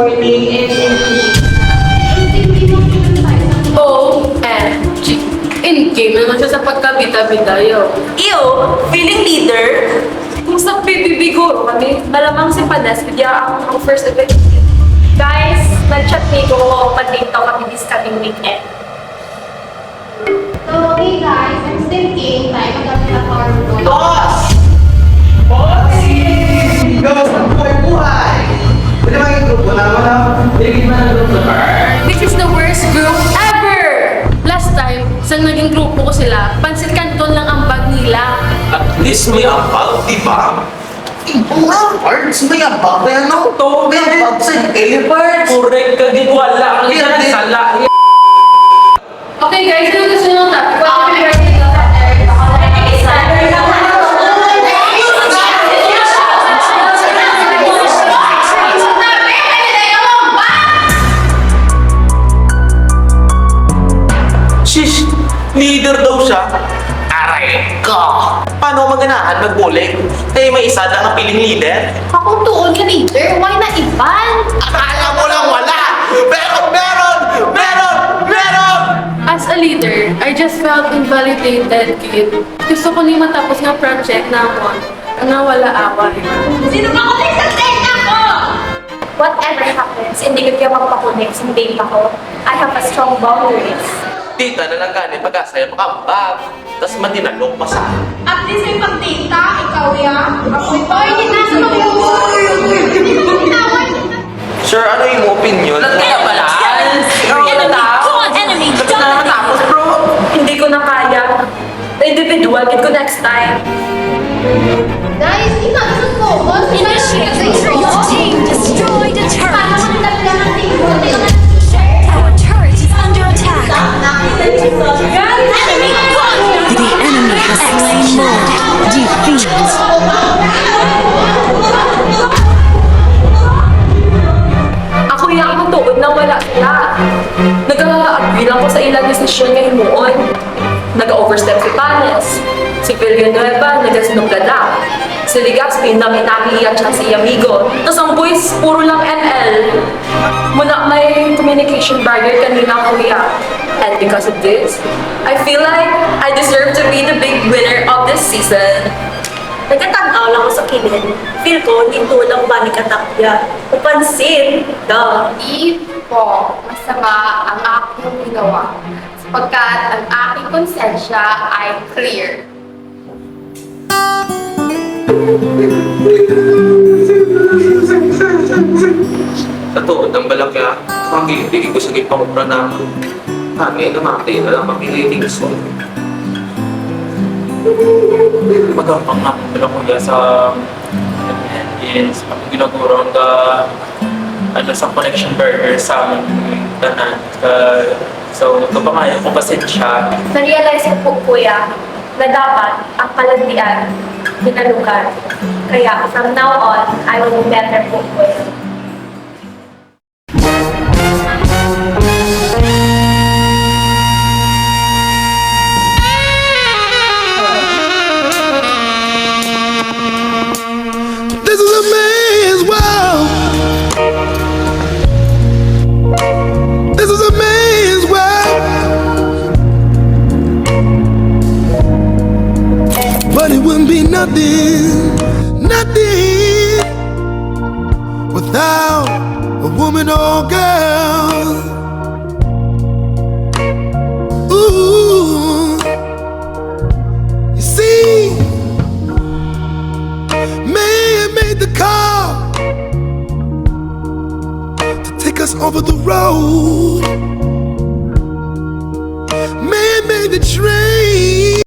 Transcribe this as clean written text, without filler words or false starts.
morning and OMG. In-game naman siya sa pagkabita-bita yo. Ew! Feeling leader? Kung sa bibibiguro kami, malamang si Panas, bigyan ang first event. Guys, nag-chat ni ko mag-date daw kami this coming weekend. So, hey guys, I'm thinking tayo magkakaroon ng power roll. Boss! Bossing! Go sa buhay-buhay! Pwede ba yung grupo na wala? Bigyan mo na grupo na. This is the worst group ever! Last time, sa naging grupo ko sila, pansit canton lang ang bag nila. At least may ampag, di ba? Mga parts, may abag na yan, no? May abag sa elephants! Correct ka din, wala ang Yeah, isang sala. Okay guys, ano gusto nyo ng topic? Shish! Leader daw siya? Aray ka! Paano maganahan mag-bowling? Eh, may isa lang ang piling leader? Akong tuon ka leader, why na iban? Akala mo lang wala! Meron! Meron! Meron! Meron! As a leader, I just felt invalidated, kid. Gusto ko ni matapos nga project na ako. Na wala away. Sino ba ko sa tent ako? Whatever happens, hindi ko kayo magpakunik sa date ako. I have a strong boundaries. Tita na lang gani pag-asaya makambag. Tapos matinalong pa sa At least may pag-data, ikaw ya. Ako ito, hindi na sa Sir, ano yung opinion? Kaya pala? Tapos bro, hindi ko na kaya. Individual, get ko next time. Guys, hindi na sa focus. Team destroyed a turret. Paano mo nilagyan ng table? Our turret is under attack. The enemy has slain more. Defeat. Ako yung akong tuod na wala sila. Nag-agree lang ko sa ilang desisyon ngayon moon. Nag-overstep si Panes. Si Villanueva, nag-sinugada. Si Legazpi, nami-nami-iyak siya si Amigo. Tapos ang boys, puro lang ML. Muna may communication barrier kanina kuya. And because of this, I feel like I deserve to be the big winner of this season. Nagkatanaw lang ako sa kilid. Feel ko, hindi lang ba ni Katakya? Upansin, duh. Di po masama ang aking ginawa sapagkat ang aking konsensya ay clear. Sa tuod ng balakya, magiging ko sa gipangupra na kami na makatay na lang mag-ratings ko. Magampang nga pala ko sa is ako ginagurang ka sa connection burger sa aming tanan. So, kapangayan ko pasensya. Na-realize ko po, kuya, na dapat ang palandian, pinalukan. Kaya from now on, I will be better po, kuya. This is a man's world. This is a man's world. But it wouldn't be nothing, nothing without a woman or girl. Ooh, you see, man made the call to take us over the road. Man made the train.